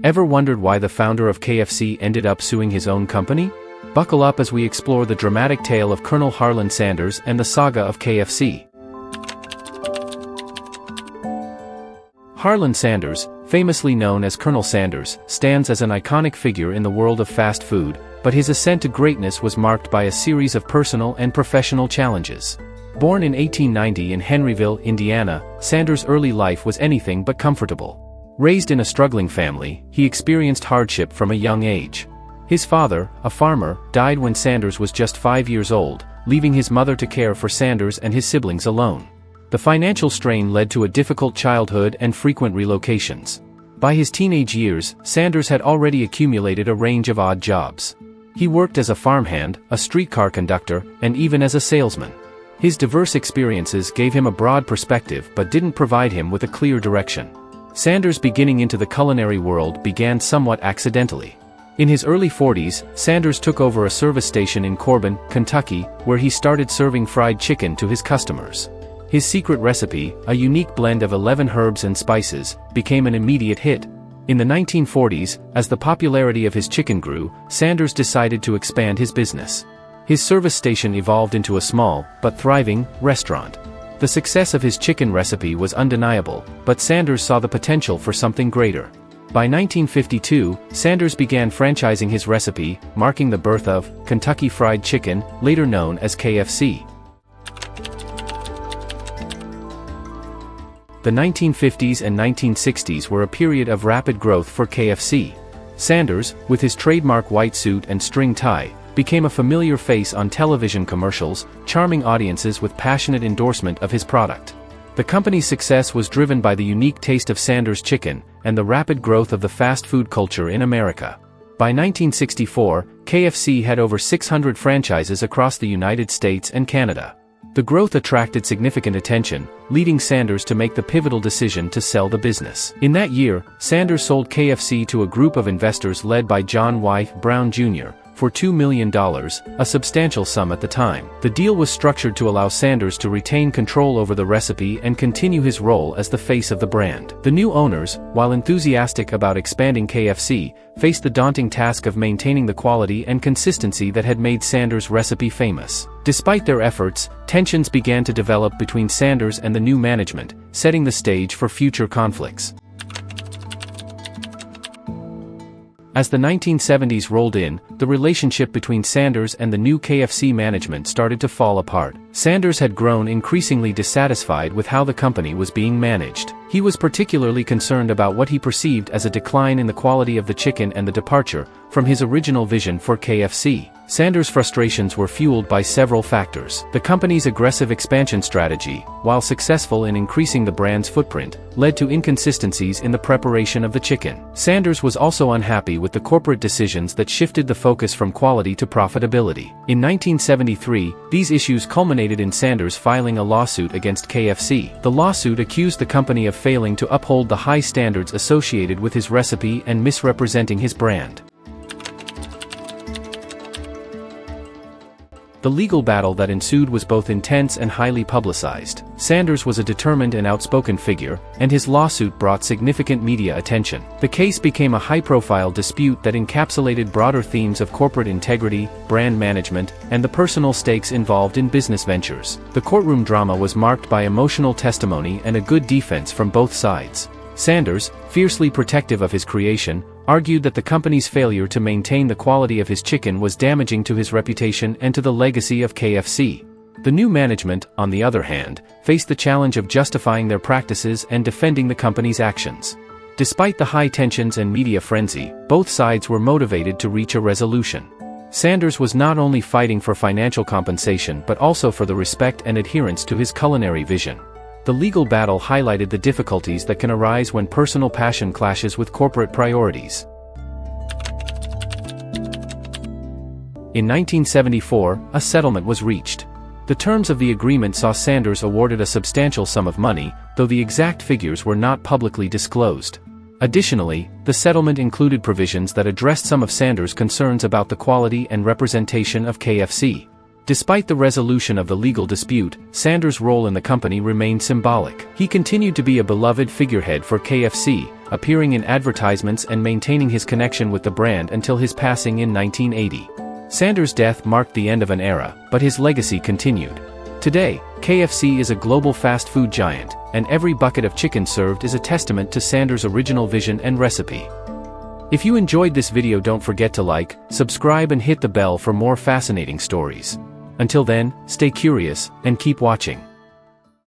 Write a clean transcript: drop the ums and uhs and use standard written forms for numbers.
Ever wondered why the founder of KFC ended up suing his own company? Buckle up as we explore the dramatic tale of Colonel Harland Sanders and the saga of KFC. Harland Sanders, famously known as Colonel Sanders, stands as an iconic figure in the world of fast food, but his ascent to greatness was marked by a series of personal and professional challenges. Born in 1890 in Henryville, Indiana, Sanders' early life was anything but comfortable. Raised in a struggling family, he experienced hardship from a young age. His father, a farmer, died when Sanders was just 5 years old, leaving his mother to care for Sanders and his siblings alone. The financial strain led to a difficult childhood and frequent relocations. By his teenage years, Sanders had already accumulated a range of odd jobs. He worked as a farmhand, a streetcar conductor, and even as a salesman. His diverse experiences gave him a broad perspective but didn't provide him with a clear direction. Sanders' beginning into the culinary world began somewhat accidentally. In his early 40s, Sanders took over a service station in Corbin, Kentucky, where he started serving fried chicken to his customers. His secret recipe, a unique blend of 11 herbs and spices, became an immediate hit. In the 1940s, as the popularity of his chicken grew, Sanders decided to expand his business. His service station evolved into a small, but thriving, restaurant. The success of his chicken recipe was undeniable, but Sanders saw the potential for something greater. By 1952, Sanders began franchising his recipe, marking the birth of Kentucky Fried Chicken, later known as KFC. The 1950s and 1960s were a period of rapid growth for KFC. Sanders, with his trademark white suit and string tie, became a familiar face on television commercials, charming audiences with passionate endorsement of his product. The company's success was driven by the unique taste of Sanders chicken and the rapid growth of the fast food culture in America. By 1964, KFC had over 600 franchises across the United States and Canada. The growth attracted significant attention, leading Sanders to make the pivotal decision to sell the business. In that year, Sanders sold KFC to a group of investors led by John Y. Brown Jr., for $2 million, a substantial sum at the time. The deal was structured to allow Sanders to retain control over the recipe and continue his role as the face of the brand. The new owners, while enthusiastic about expanding KFC, faced the daunting task of maintaining the quality and consistency that had made Sanders' recipe famous. Despite their efforts, tensions began to develop between Sanders and the new management, setting the stage for future conflicts. As the 1970s rolled in, the relationship between Sanders and the new KFC management started to fall apart. Sanders had grown increasingly dissatisfied with how the company was being managed. He was particularly concerned about what he perceived as a decline in the quality of the chicken and the departure from his original vision for KFC. Sanders' frustrations were fueled by several factors. The company's aggressive expansion strategy, while successful in increasing the brand's footprint, led to inconsistencies in the preparation of the chicken. Sanders was also unhappy with the corporate decisions that shifted the focus from quality to profitability. In 1973, these issues culminated in Sanders filing a lawsuit against KFC. The lawsuit accused the company of failing to uphold the high standards associated with his recipe and misrepresenting his brand. The legal battle that ensued was both intense and highly publicized. Sanders was a determined and outspoken figure, and his lawsuit brought significant media attention. The case became a high-profile dispute that encapsulated broader themes of corporate integrity, brand management, and the personal stakes involved in business ventures. The courtroom drama was marked by emotional testimony and a good defense from both sides. Sanders, fiercely protective of his creation, argued that the company's failure to maintain the quality of his chicken was damaging to his reputation and to the legacy of KFC. The new management, on the other hand, faced the challenge of justifying their practices and defending the company's actions. Despite the high tensions and media frenzy, both sides were motivated to reach a resolution. Sanders was not only fighting for financial compensation but also for the respect and adherence to his culinary vision. The legal battle highlighted the difficulties that can arise when personal passion clashes with corporate priorities. In 1974, a settlement was reached. The terms of the agreement saw Sanders awarded a substantial sum of money, though the exact figures were not publicly disclosed. Additionally, the settlement included provisions that addressed some of Sanders' concerns about the quality and representation of KFC. Despite the resolution of the legal dispute, Sanders' role in the company remained symbolic. He continued to be a beloved figurehead for KFC, appearing in advertisements and maintaining his connection with the brand until his passing in 1980. Sanders' death marked the end of an era, but his legacy continued. Today, KFC is a global fast food giant, and every bucket of chicken served is a testament to Sanders' original vision and recipe. If you enjoyed this video, don't forget to like, subscribe and hit the bell for more fascinating stories. Until then, stay curious, and keep watching.